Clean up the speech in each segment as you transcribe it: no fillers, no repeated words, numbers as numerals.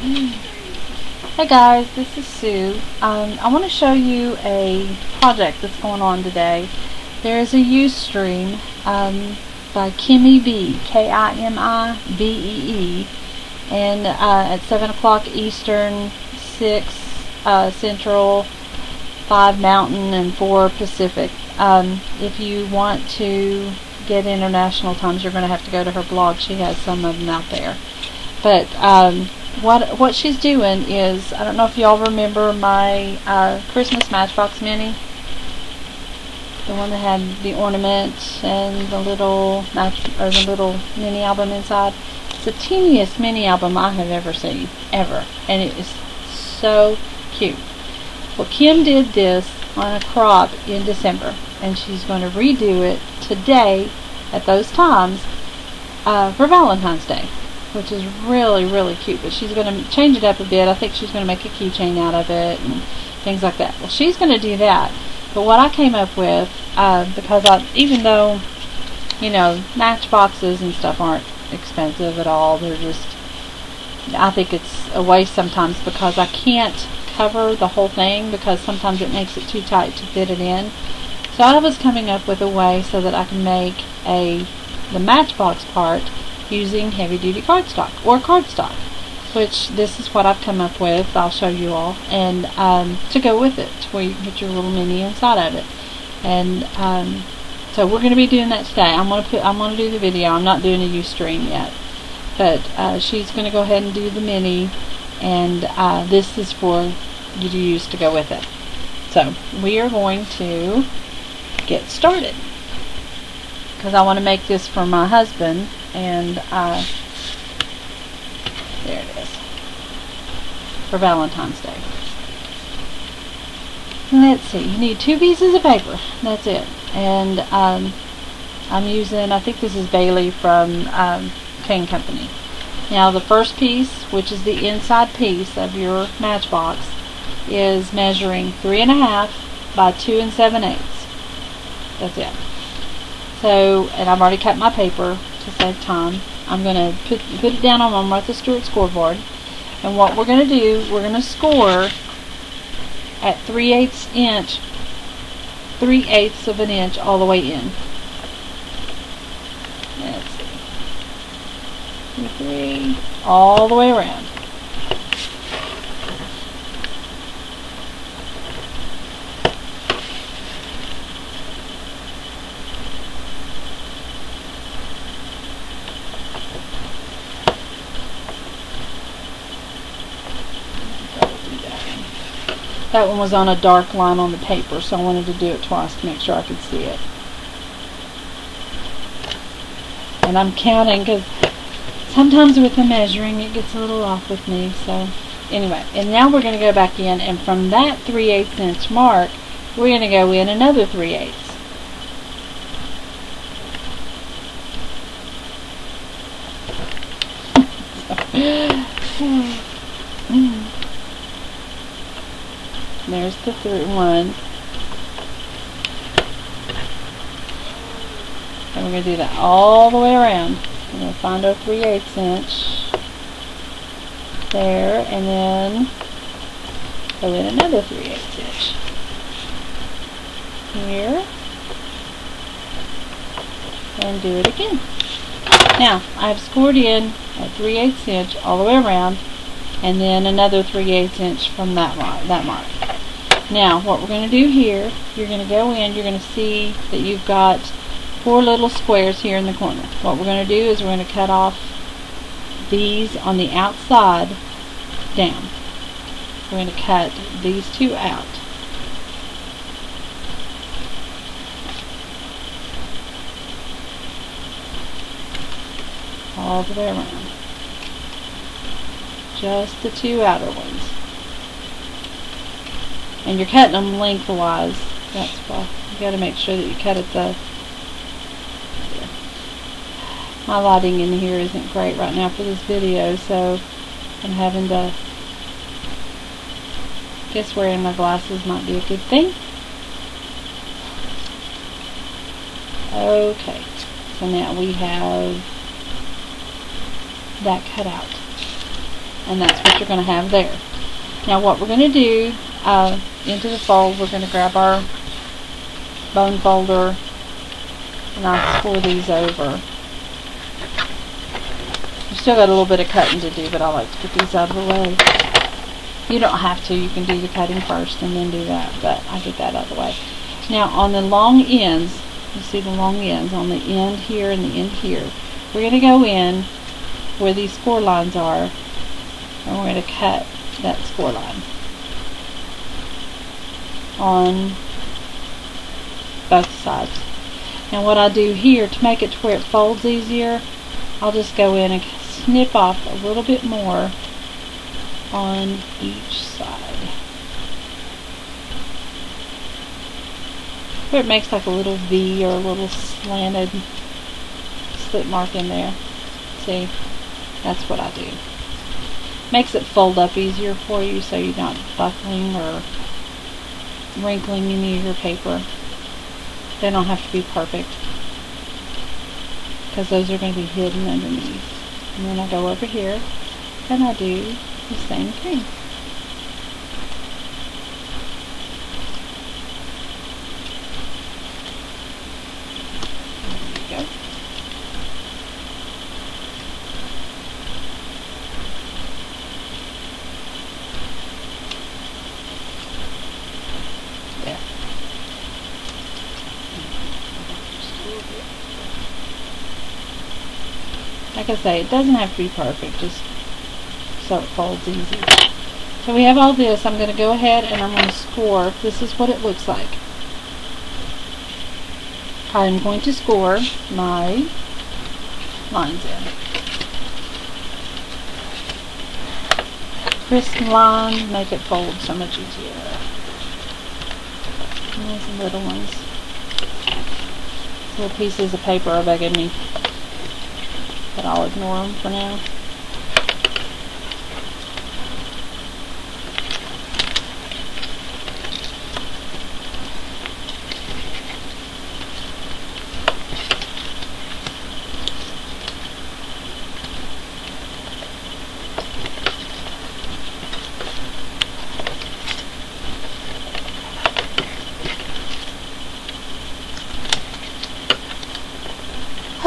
Hey guys, this is Sue. I want to show you a project that's going on today. There is a Ustream by Kimmy B, K-I-M-I-B-E-E, and at 7 o'clock Eastern, 6 Central, 5 Mountain, and 4 Pacific. If you want to get international times, you're going to have to go to her blog. She has some of them out there. But what she's doing is, I don't know if y'all remember my Christmas Matchbox Mini, the one that had the ornament and the little mini album inside. It's the teeniest mini album I have ever seen, ever, and it is so cute. Well, Kim did this on a crop in December, and she's going to redo it today at those times for Valentine's Day, which is really, really cute. But she's going to change it up a bit. I think she's going to make a keychain out of it and things like that. Well, she's going to do that. But what I came up with, because even though, you know, matchboxes and stuff aren't expensive at all, they're just, I think it's a waste sometimes because I can't cover the whole thing because sometimes it makes it too tight to fit it in. So I was coming up with a way so that I can make the matchbox part using heavy duty cardstock or cardstock, which this is what I've come up with. I'll show you all, and to go with it, where you can put your little mini inside of it. And so we're going to be doing that today. I'm going to do the video. I'm not doing a Ustream yet, but she's going to go ahead and do the mini, and this is for you to use to go with it. So we are going to get started because I want to make this for my husband, and there it is, for Valentine's Day. Let's see, you need 2 pieces of paper, that's it, and I'm using, I think this is Bailey from Cane Company. Now the first piece, which is the inside piece of your matchbox, is measuring 3.5 by 2 7/8. That's it. So, and I've already cut my paper to save time. I'm going to put it down on my Martha Stewart scoreboard, and what we're going to do, we're going to score at 3/8 of an inch all the way in. Let's see, 3 all the way around. That one was on a dark line on the paper, so I wanted to do it twice to make sure I could see it. And I'm counting because sometimes with the measuring it gets a little off with me. So anyway, and now we're going to go back in, and from that 3/8 inch mark, we're going to go in another 3/8. There's the one. And we're going to do that all the way around. We're going to find our 3/8 inch there, and then go in another 3/8 inch here, and do it again. Now I've scored in at 3/8 inch all the way around, and then another 3/8 inch from that mark. Now what we're going to do here, you're going to go in, you're going to see that you've got 4 little squares here in the corner. What we're going to do is we're going to cut off these on the outside down. We're going to cut these 2 out. All the way around. Just the 2 outer ones. And you're cutting them lengthwise. That's why you got to make sure that you cut it there. My lighting in here isn't great right now for this video, so I'm having to guess wearing my glasses might be a good thing. Okay, so now we have that cut out. and that's what you're going to have there. Now what we're going to do, into the fold, we're going to grab our bone folder, and I'll score these over. You still got a little bit of cutting to do, but I like to get these out of the way. You don't have to. You can do the cutting first and then do that, but I get that out of the way. Now on the long ends, you see the long ends on the end here and the end here, we're going to go in where these score lines are, and we're going to cut that score line on both sides. And what I do here to make it to where it folds easier, I'll just go in and snip off a little bit more on each side, where it makes like a little V or a little slanted slip mark in there. See, that's what I do. Makes it fold up easier for you, so you're not buckling or wrinkling any of your paper. They don't have to be perfect, because those are going to be hidden underneath. And then I go over here and I do the same thing. There you go. There. Like I say, it doesn't have to be perfect, just so it folds easy. So we have all this. I'm going to go ahead and I'm going to score. This is what it looks like. I'm going to score my lines in. Crisp lines make it fold so much easier. And there's some little ones. Little pieces of paper are begging me, but I'll ignore them for now.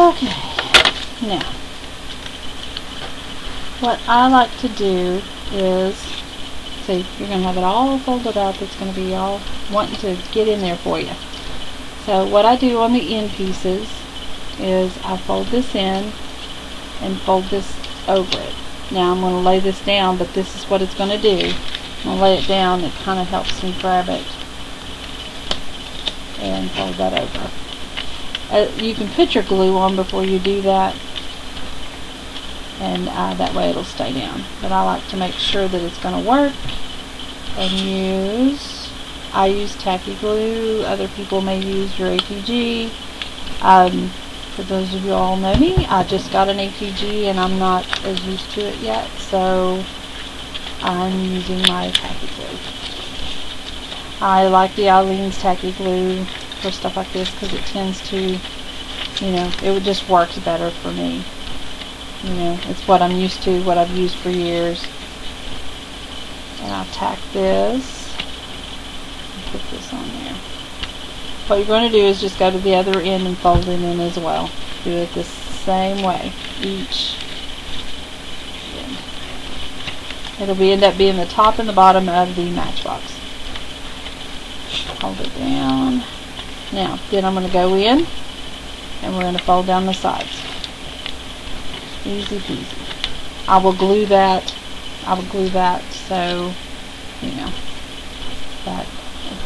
Okay, now what I like to do is, see, you're going to have it all folded up. It's going to be all wanting to get in there for you. So what I do on the end pieces is I fold this in and fold this over it. Now I'm going to lay this down, but this is what it's going to do. I'm going to lay it down. It kind of helps me grab it and fold that over. You can put your glue on before you do that, and that way it'll stay down. But I like to make sure that it's going to work, and I use tacky glue. Other people may use your APG. For those of you all know me, I just got an APG and I'm not as used to it yet, so I'm using my tacky glue. I like the Eileen's tacky glue for stuff like this, because it tends to, it just works better for me. It's what I'm used to, what I've used for years. And I'll tack this and put this on there. What you're going to do is just go to the other end and fold it in as well. Do it the same way each end. It'll end up being the top and the bottom of the Matchbox. Hold it down. Now, then I'm going to go in and we're going to fold down the sides. Easy peasy. I will glue that so, but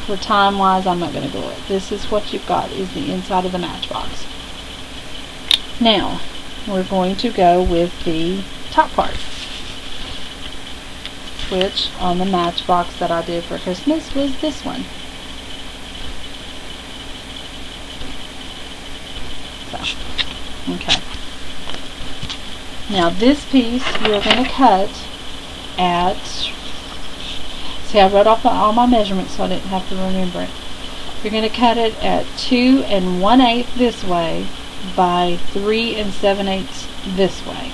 for time wise, I'm not going to glue it. This is what you've got, is the inside of the Matchbox. Now, we're going to go with the top part, which on the Matchbox that I did for Christmas was this one. Okay. Now this piece you're going to cut at, see, I wrote off all my measurements so I didn't have to remember it. You're going to cut it at 2 1/8 this way by 3 7/8 this way.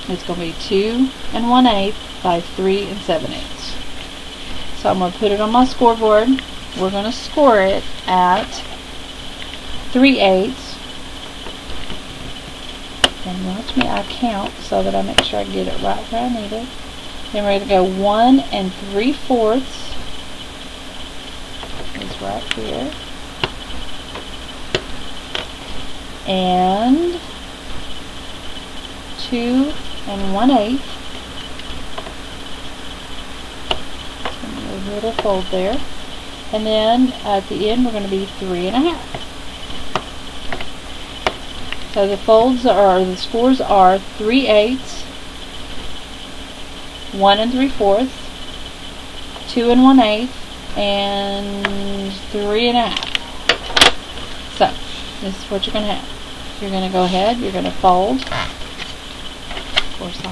It's going to be 2 1/8 by 3 7/8. So I'm going to put it on my scoreboard. We're going to score it at 3/8. And watch me, I count so that I make sure I get it right where I need it. Then we're going to go 1 3/4 is right here. And 2 1/8. A little fold there. And then at the end we're going to be 3 1/2. So the scores are 3/8, 1 3/4, 2 1/8, and 3 1/2. So this is what you're going to have. You're going to go ahead, you're going to fold. Of course I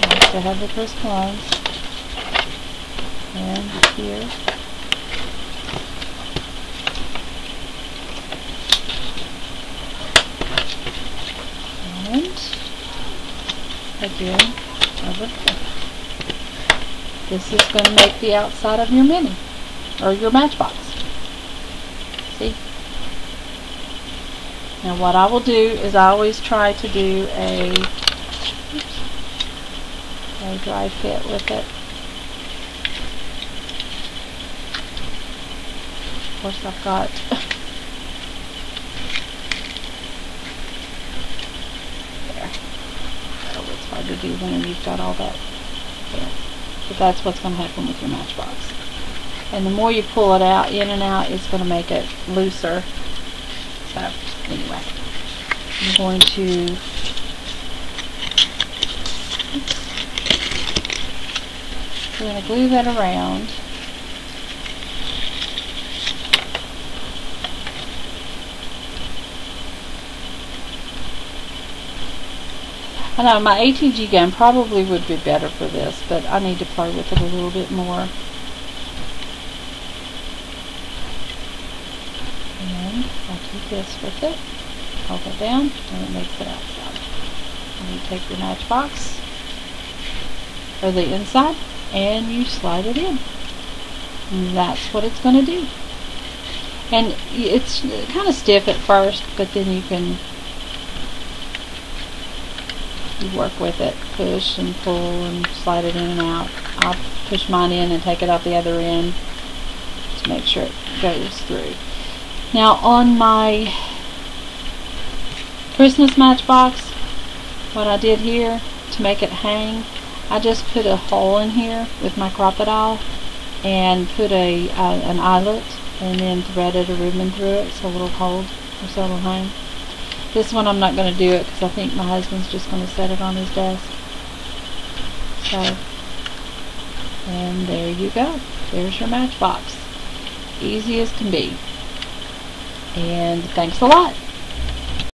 like to have the crisp lines. And here. And again over here. This is going to make the outside of your mini or your Matchbox. See? Now what I will do is I always try to do a dry fit with it. Of course I've got there. Oh, it's hard to do when you've got all that there. But that's what's going to happen with your Matchbox. And the more you pull it out, in and out, it's going to make it looser. So anyway, I'm going to glue that around. I know my ATG gun probably would be better for this, but I need to play with it a little bit more. And I'll do this with it. Hold it down, and it makes it outside. And you take your Matchbox, or the inside, and you slide it in. And that's what it's going to do. And it's kind of stiff at first, but then you can work with it, push and pull and slide it in and out. I'll push mine in and take it out the other end to make sure it goes through. Now on my Christmas Matchbox, what I did here to make it hang, I just put a hole in here with my crocodile and put an eyelet and then threaded a ribbon through it so it'll hold or so it'll hang. This one I'm not going to do it because I think my husband's just going to set it on his desk. So, and there you go. There's your Matchbox. Easy as can be. And thanks a lot.